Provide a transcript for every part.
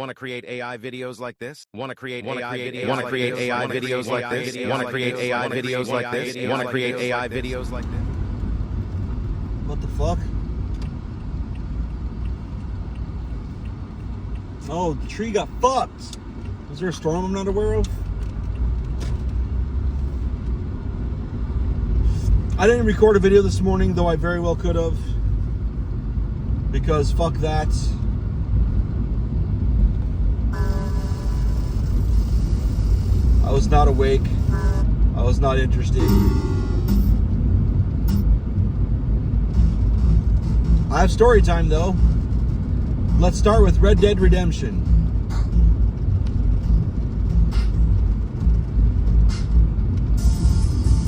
Want to create AI videos like this? Want to create AI videos like this? Want to create AI videos like this? Want to create AI videos like this? What the fuck? Oh, the tree got fucked. Was there a storm I'm not aware of? I didn't record a video this morning, though I very well could have. Because fuck that. I was not awake. I was not interested. I have story time though. Let's start with Red Dead Redemption.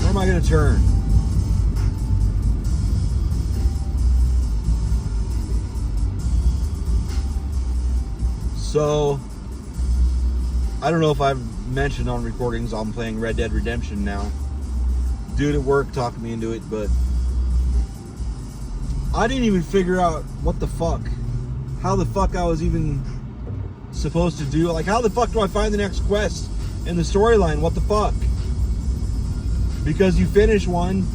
Where am I going to turn? So, I don't know if I've mentioned on recordings I'm playing Red Dead Redemption now. Dude at work talked me into it, but I didn't even figure out what the fuck, how the fuck I was even supposed to do. Like, how the fuck do I find the next quest in the storyline? What the fuck? Because you finish one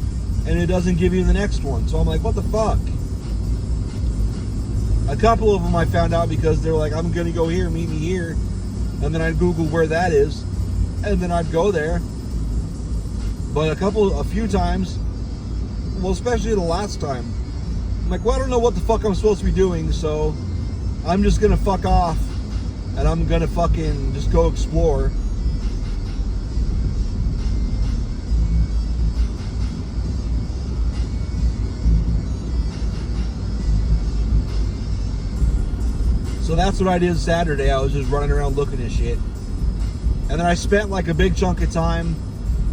and it doesn't give you the next one. So I'm like, what the fuck? A couple of them I found out because they're like, I'm gonna go here, meet me here. And then I'd Google where that is, and then I'd go there. But a few times, well, especially the last time, I'm like, well, I don't know what the fuck I'm supposed to be doing, so I'm just gonna fuck off, and I'm gonna fucking just go explore. So that's what I did Saturday. I was just running around looking at shit. And then I spent like a big chunk of time.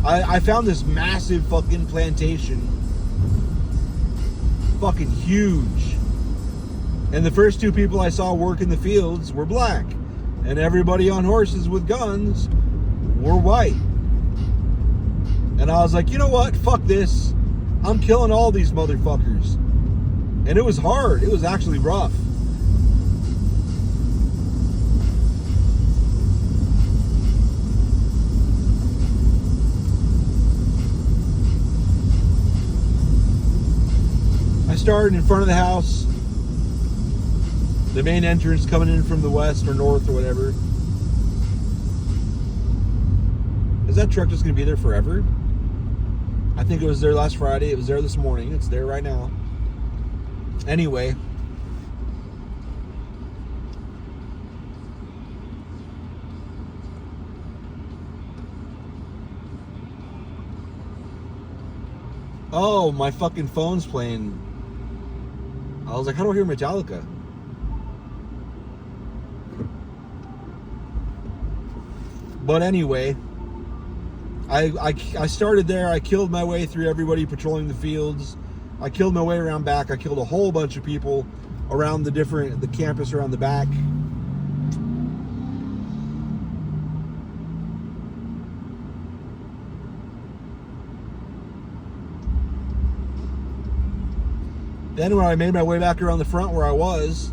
I found this massive fucking plantation. Fucking huge. And the first two people I saw work in the fields were black. And everybody on horses with guns were white. And I was like, you know what? Fuck this. I'm killing all these motherfuckers. And it was hard. It was actually rough. Started in front of the house, the main entrance coming in from the west or north or whatever. Is that truck just gonna be there forever? I think it was there last Friday. It was there this morning. It's there right now. Anyway, oh, my fucking phone's playing. I was like, I don't hear Metallica. But anyway, I started there. I killed my way through everybody patrolling the fields. I killed my way around back. I killed a whole bunch of people around the campus around the back. Then when I made my way back around the front where I was,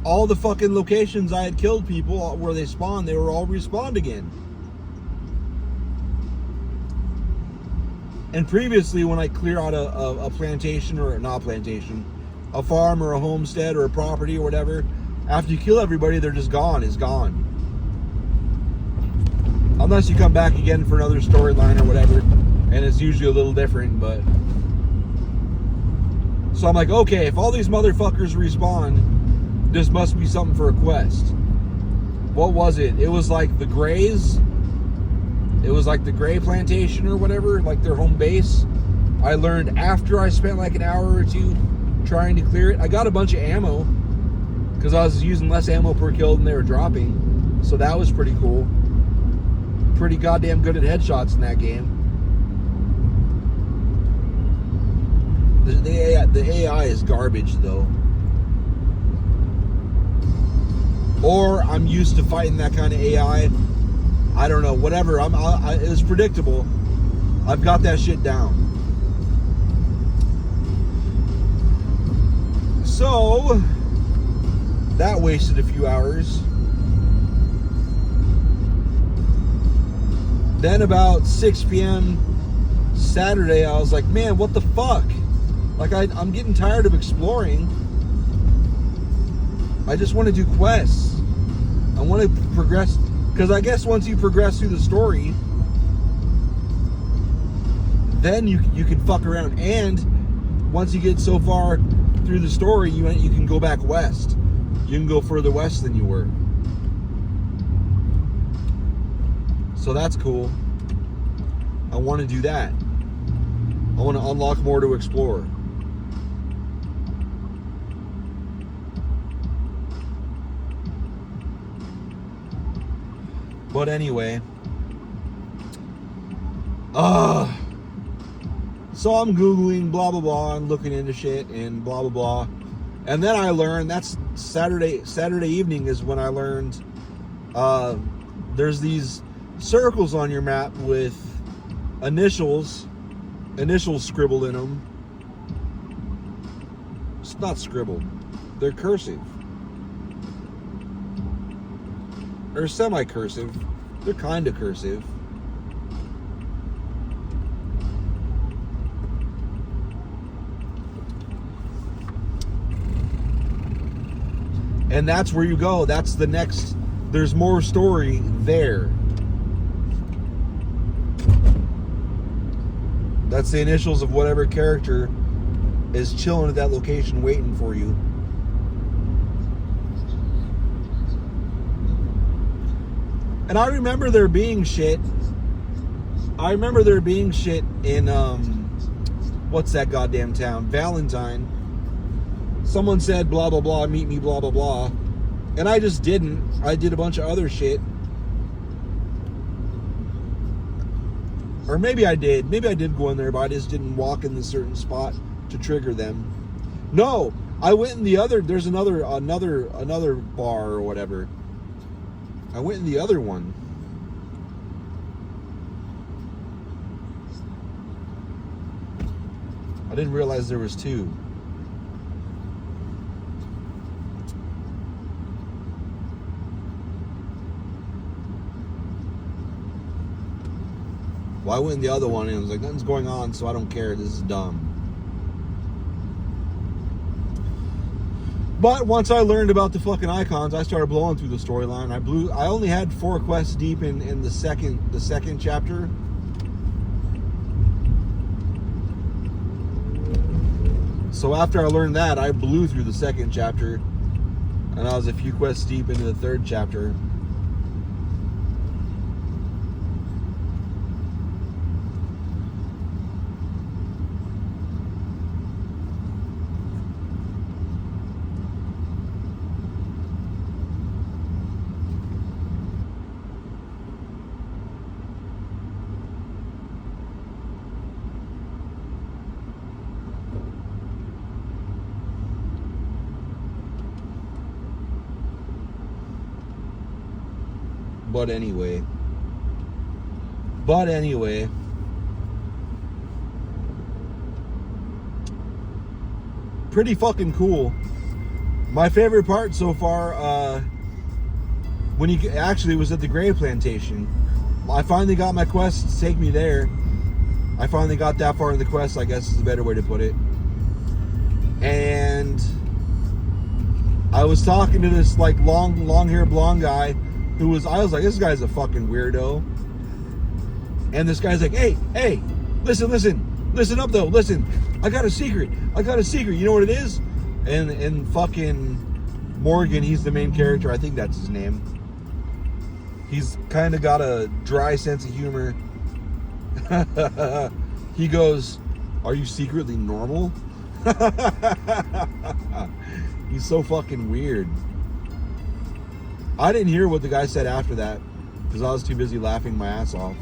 all the fucking locations I had killed people where they spawned, they were all respawned again. And previously when I clear out a plantation, or not a plantation, a farm or a homestead or a property or whatever, after you kill everybody, they're just gone. It's gone. Unless you come back again for another storyline or whatever, and it's usually a little different, but... So I'm like, okay, if all these motherfuckers respawn, this must be something for a quest. What was it? It was like the Grays. It was like the Gray Plantation or whatever, like their home base. I learned after I spent like an hour or two trying to clear it. I got a bunch of ammo because I was using less ammo per kill than they were dropping. So that was pretty cool. Pretty goddamn good at headshots in that game. The AI is garbage, though. Or I'm used to fighting that kind of AI. I don't know. Whatever. It's predictable. I've got that shit down. So that wasted a few hours. Then about 6 p.m. Saturday, I was like, man, what the fuck? Like, I'm getting tired of exploring. I just want to do quests. I want to progress. Because I guess once you progress through the story, then you can fuck around. And once you get so far through the story, you can go back west. You can go further west than you were. So that's cool. I want to do that. I want to unlock more to explore. But anyway, so I'm Googling blah, blah, blah, and looking into shit and blah, blah, blah. And then I learned, that's Saturday evening is when I learned there's these circles on your map with initials scribbled in them. It's not scribbled. They're cursive. Or semi-cursive. They're kind of cursive. And that's where you go. That's the next. There's more story there. That's the initials of whatever character is chilling at that location waiting for you. And I remember there being shit. I remember there being shit in, what's that goddamn town? Valentine. Someone said, blah, blah, blah, meet me, blah, blah, blah. And I just didn't. I did a bunch of other shit. Or maybe I did. Maybe I did go in there, but I just didn't walk in the certain spot to trigger them. No, I went in the other, there's another bar or whatever. I went in the other one. I didn't realize there was two. Well, I went in the other one and I was like, nothing's going on, so I don't care. This is dumb. But once I learned about the fucking icons, I started blowing through the storyline. I only had 4 quests deep in the second chapter. So after I learned that, I blew through the second chapter, and I was a few quests deep into the third chapter. But anyway, pretty fucking cool. My favorite part so far, when you actually was at the Gray Plantation. I finally got my quest to take me there. I finally got that far in the quest, I guess is a better way to put it. And I was talking to this like long haired blonde guy I was like, this guy's a fucking weirdo. And this guy's like, hey, listen up though, listen. I got a secret. You know what it is? And fucking Morgan, he's the main character. I think that's his name. He's kind of got a dry sense of humor. He goes, are you secretly normal? He's so fucking weird. I didn't hear what the guy said after that because I was too busy laughing my ass off.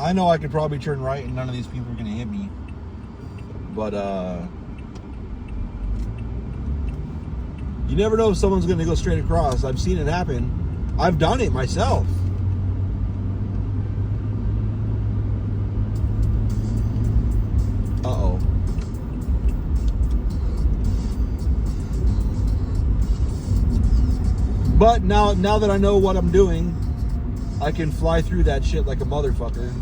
I know I could probably turn right and none of these people are going to hit me. But, you never know if someone's going to go straight across. I've seen it happen. I've done it myself. Uh-oh. But now that I know what I'm doing, I can fly through that shit like a motherfucker.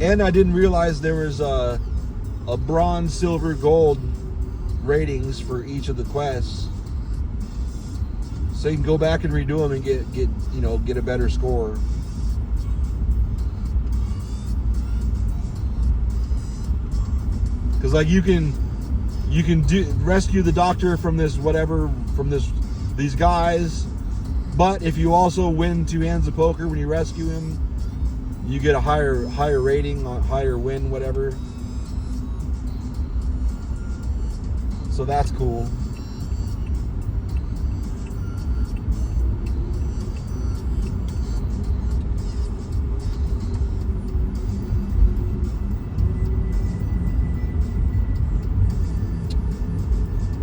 And I didn't realize there was a bronze, silver, gold ratings for each of the quests. So you can go back and redo them and get a better score. Because like you can rescue the doctor from these guys, but if you also win 2 hands of poker when you rescue him, you get a higher rating, higher win, whatever. So that's cool.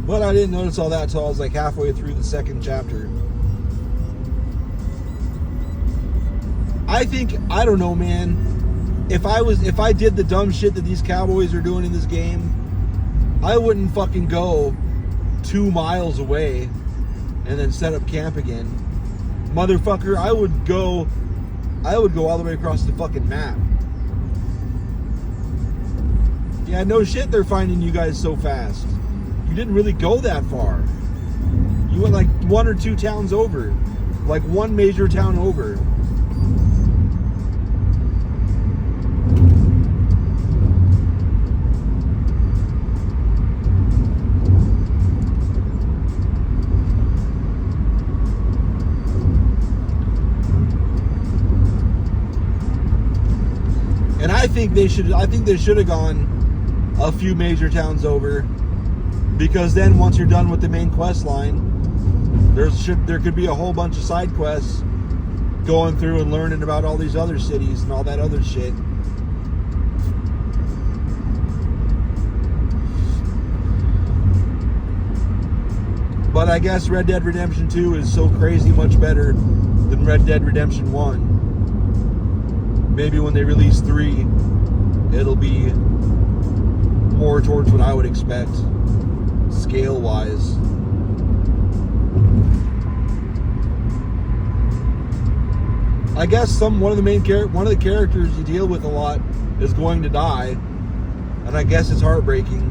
But I didn't notice all that until I was like halfway through the 2nd chapter. I don't know, man. If I did the dumb shit that these cowboys are doing in this game, I wouldn't fucking go 2 miles away and then set up camp again. Motherfucker, I would go all the way across the fucking map. Yeah, no shit they're finding you guys so fast. You didn't really go that far. You went like 1 or 2 towns over. Like 1 major town over. And I think they should have gone a few major towns over. Because then once you're done with the main quest line, there could be a whole bunch of side quests going through and learning about all these other cities and all that other shit. But I guess Red Dead Redemption 2 is so crazy much better than Red Dead Redemption 1. Maybe when they release 3, it'll be more towards what I would expect. Scale wise. I guess one of the characters you deal with a lot is going to die, and I guess it's heartbreaking.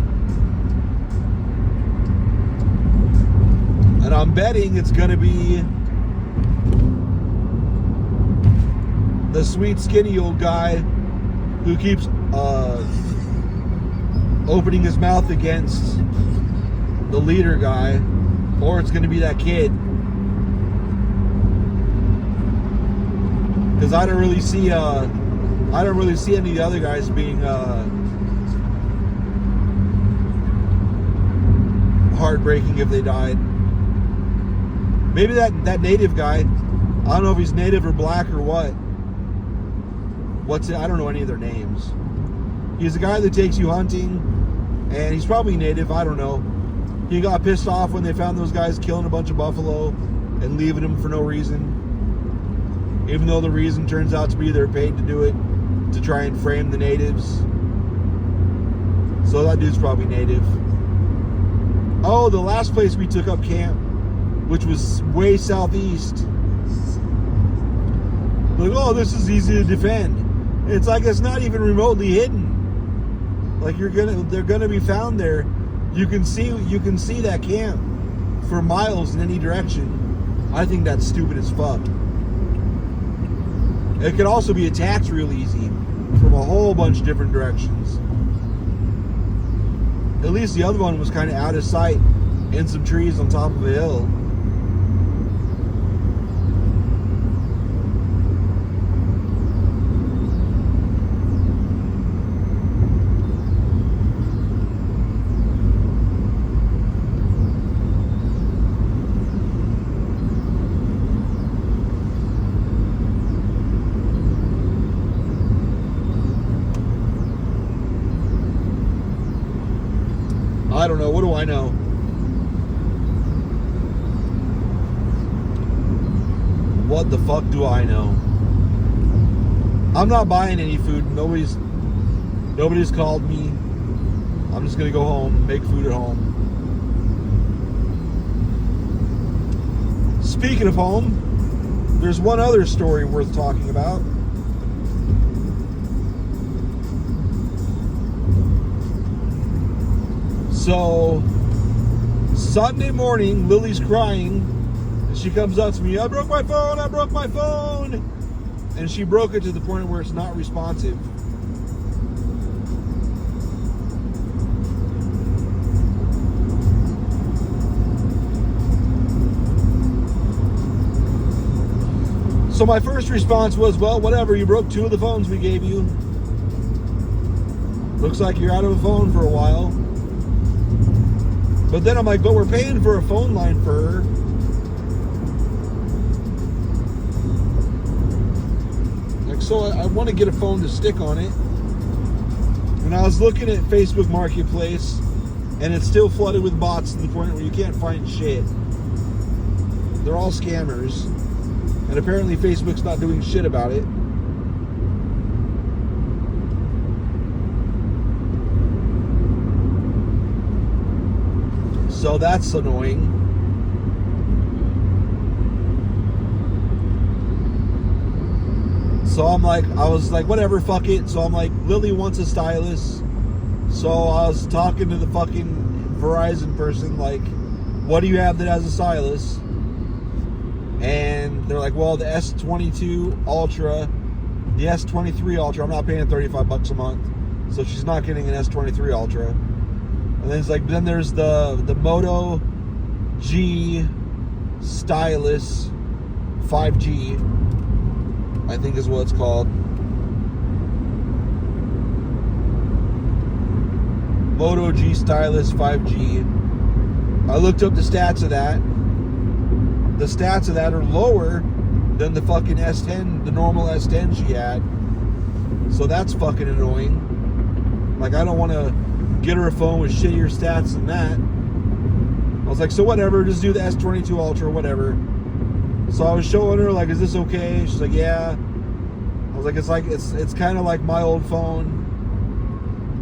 And I'm betting it's gonna be the sweet skinny old guy who keeps opening his mouth against the leader guy, or it's going to be that kid. Because I don't really see any of the other guys being heartbreaking if they died. Maybe that native guy. I don't know if he's native or black or what. I don't know any of their names. He's the guy that takes you hunting, and he's probably native. I don't know. He got pissed off when they found those guys killing a bunch of buffalo and leaving them for no reason. Even though the reason turns out to be they're paid to do it to try and frame the natives. So that dude's probably native. Oh, the last place we took up camp, which was way southeast. Like, oh, this is easy to defend. It's like it's not even remotely hidden. Like they're gonna be found there. You can see that camp for miles in any direction. I think that's stupid as fuck. It could also be attacked real easy from a whole bunch of different directions. At least the other one was kind of out of sight in some trees on top of a hill. I don't know. What do I know? what the fuck do I know? I'm not buying any food. Nobody's called me. I'm just gonna go home, make food at home. Speaking of home, there's one other story worth talking about. So, Sunday morning, Lily's crying, and she comes up to me, I broke my phone, and she broke it to the point where it's not responsive. So my first response was, well, whatever, you broke 2 of the phones we gave you. Looks like you're out of a phone for a while. But then I'm like, but we're paying for a phone line for her. Like, so I want to get a phone to stick on it. And I was looking at Facebook Marketplace, and it's still flooded with bots to the point where you can't find shit. They're all scammers. And apparently Facebook's not doing shit about it. So that's annoying. So I was like, whatever, fuck it. So I'm like, Lily wants a stylus. So I was talking to the fucking Verizon person, like, what do you have that has a stylus? And they're like, well, the S22 Ultra, the S23 Ultra, I'm not paying $35 a month. So she's not getting an S23 Ultra. And then it's like, then there's the Moto G Stylus 5G, I think is what it's called. Moto G Stylus 5G. I looked up the stats of that. The stats of that are lower than the fucking S10, the normal S10 she had. So that's fucking annoying. Like, I don't want to get her a phone with shittier stats than that. I was like, so whatever, just do the S22 Ultra, whatever. So I was showing her, like, is this okay? She's like, yeah. I was like, it's kind of like my old phone.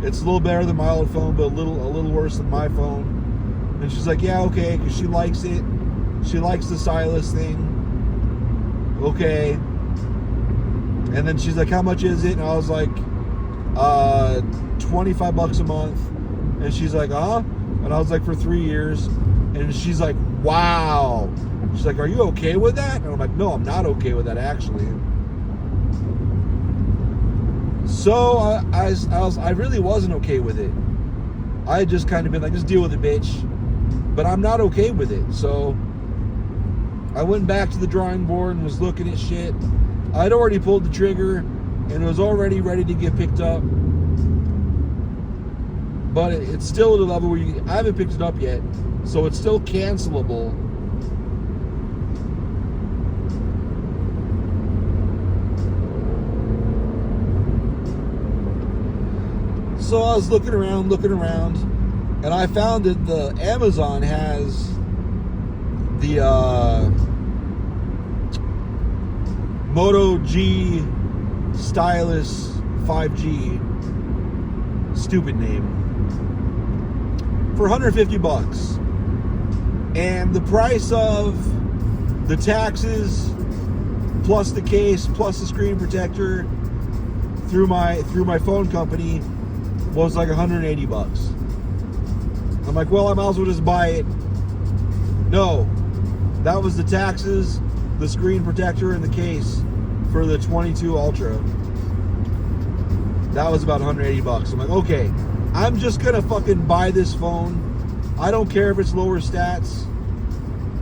It's a little better than my old phone, but a little worse than my phone. And she's like, yeah, okay, because she likes it. She likes the stylus thing. Okay. And then she's like, how much is it? And I was like, $25 a month. And she's like, and I was like, for 3 years. And she's like, wow. She's like, are you okay with that? And I'm like, no, I'm not okay with that, actually. So I really wasn't okay with it. I had just kind of been like, just deal with it, bitch. But I'm not okay with it. So I went back to the drawing board and was looking at shit. I'd already pulled the trigger and it was already ready to get picked up. But it's still at a level where I haven't picked it up yet, so it's still cancelable. So I was looking around, and I found that the Amazon has the Moto G Stylus 5G, stupid name, for $150. And the price of the taxes plus the case plus the screen protector through my phone company was like $180. I'm like, well, I might as well just buy it. No, that was the taxes, the screen protector, and the case for the 22 Ultra. That was about $180. I'm like, okay, I'm just gonna fucking buy this phone. I don't care if it's lower stats.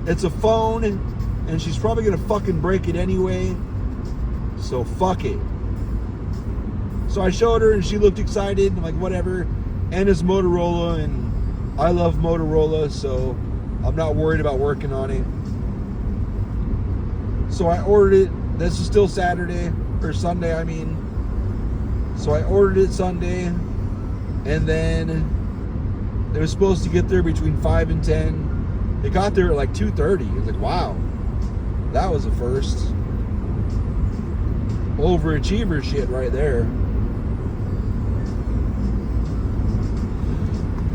It's a phone, and she's probably gonna fucking break it anyway. So fuck it. So I showed her, and she looked excited. I'm like, whatever. And it's Motorola, and I love Motorola, so I'm not worried about working on it. So I ordered it. This is still Saturday, or Sunday, I mean. So I ordered it Sunday, and then it was supposed to get there between 5 and 10. It got there at like 2:30. It was like, wow, that was a first. overachiever shit right there.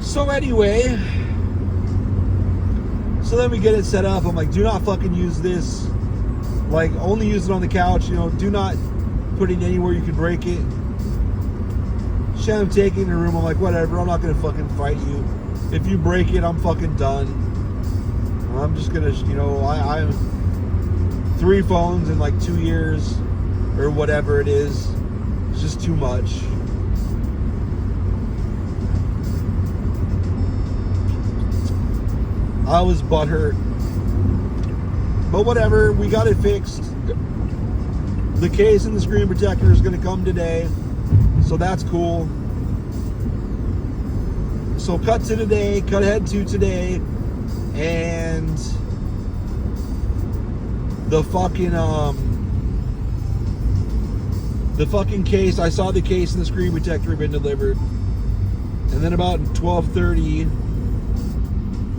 So anyway, so then we get it set up. I'm like, do not fucking use this. Like, only use it on the couch. You know, do not put it anywhere you can break it. Shit, I'm taking it in the room. I'm like, whatever. I'm not gonna fucking fight you. If you break it, I'm fucking done. I'm just gonna, you know, I'm 3 phones in like 2 years or whatever it is. It's just too much. I was butthurt. But whatever, we got it fixed. The case and the screen protector is going to come today. So that's cool. So cut to today, cut ahead to today. And the fucking case, I saw the case and the screen protector had been delivered. And then about 12:30,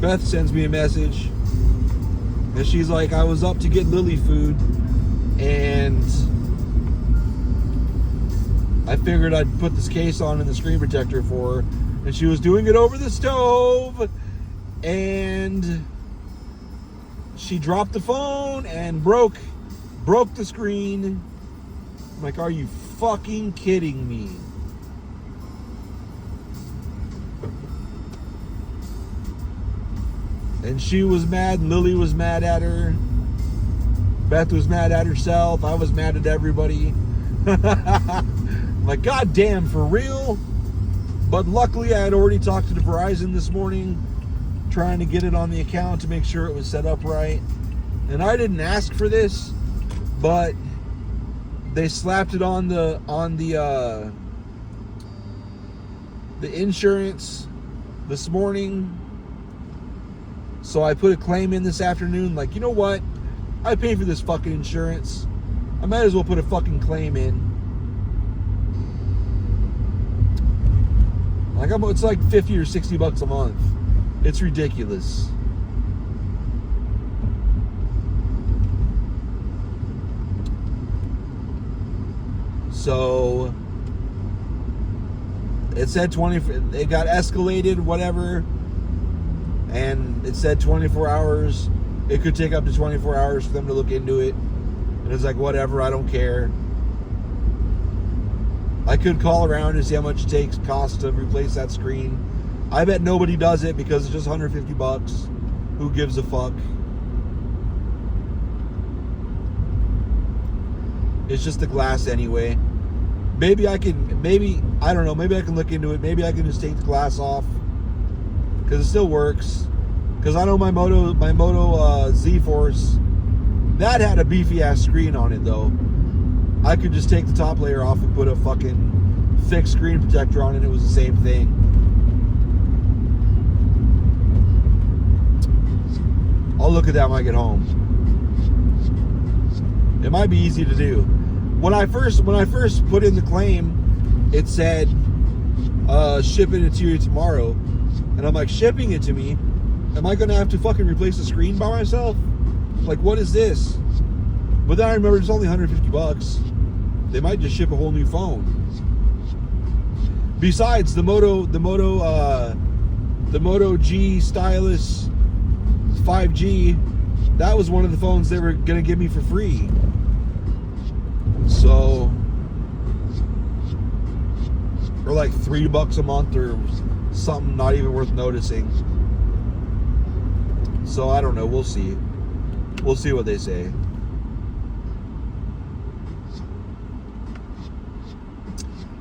Beth sends me a message. And she's like, I was up to get Lily food, and I figured I'd put this case on and the screen protector for her. And she was doing it over the stove, and she dropped the phone and broke the screen. I'm like, are you fucking kidding me? And she was mad, and Lily was mad at her. Beth was mad at herself. I was mad at everybody. I'm like, God damn, for real? But luckily, I had already talked to the Verizon this morning, trying to get it on the account to make sure it was set up right. And I didn't ask for this, but they slapped it on the insurance this morning. So I put a claim in this afternoon, like, you know what? I pay for this fucking insurance. I might as well put a fucking claim in. Like, it's like $50 or $60 a month. It's ridiculous. So it said 20, it got escalated, whatever. And it said 24 hours. It could take up to 24 hours for them to look into it. And it's like, whatever, I don't care. I could call around and see how much it costs to replace that screen. I bet nobody does it because it's just $150. Who gives a fuck? It's just the glass anyway. Maybe I don't know, maybe I can look into it. Maybe I can just take the glass off, because it still works. Because I know my Moto Z-Force, that had a beefy ass screen on it though. I could just take the top layer off and put a fucking thick screen protector on it. It was the same thing. I'll look at that when I get home. It might be easy to do. When I first put in the claim, it said shipping it to you tomorrow. And I'm like, shipping it to me? Am I going to have to fucking replace the screen by myself? Like, what is this? But then I remember it's only $150. They might just ship a whole new phone. Besides, the Moto G Stylus 5G, that was one of the phones they were going to give me for free. So, or like $3 a month or something not even worth noticing. So I don't know, we'll see. We'll see what they say.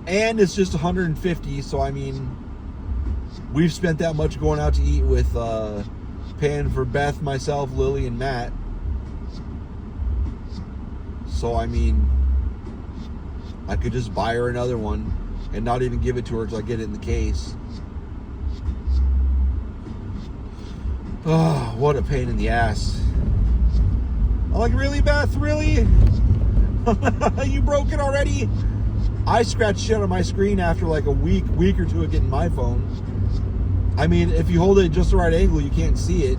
And it's just $150, so I mean, we've spent that much going out to eat with paying for Beth, myself, Lily, and Matt. So I mean, I could just buy her another one and not even give it to her until I get it in the case. Oh, what a pain in the ass. I'm like, really, Beth? Really? You broke it already? I scratched shit on my screen after like a week or two of getting my phone. I mean, if you hold it just the right angle, you can't see it.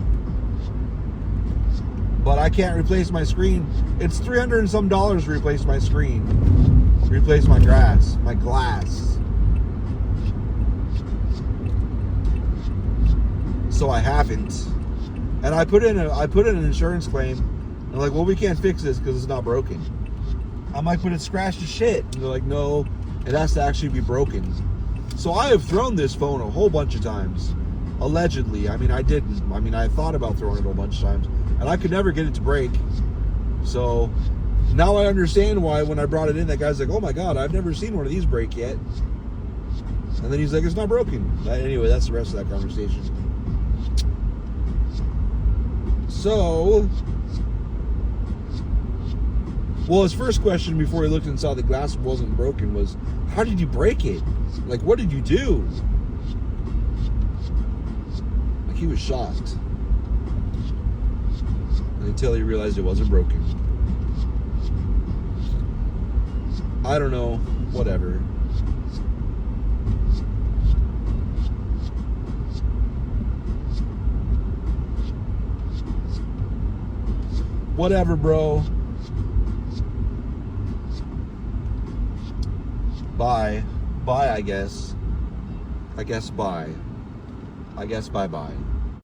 but I can't replace my screen. It's $300 and some to replace my screen, replace my glass. So I haven't, and I put in an insurance claim. And they're like, well, we can't fix this because it's not broken. I'm like, but it's scratched to shit. And they're like, no, it has to actually be broken. So I have thrown this phone a whole bunch of times, allegedly. I mean, I didn't. I mean, I thought about throwing it a whole bunch of times, and I could never get it to break. So now I understand why when I brought it in, that guy's like, oh my God, I've never seen one of these break yet. And then he's like, it's not broken. Anyway, that's the rest of that conversation. So, well, his first question before he looked inside the glass wasn't broken was, how did you break it? Like, what did you do? Like, he was shocked. Until he realized it wasn't broken. I don't know. Whatever. Whatever, bro. Bye. Bye, I guess. I guess bye. I guess bye-bye.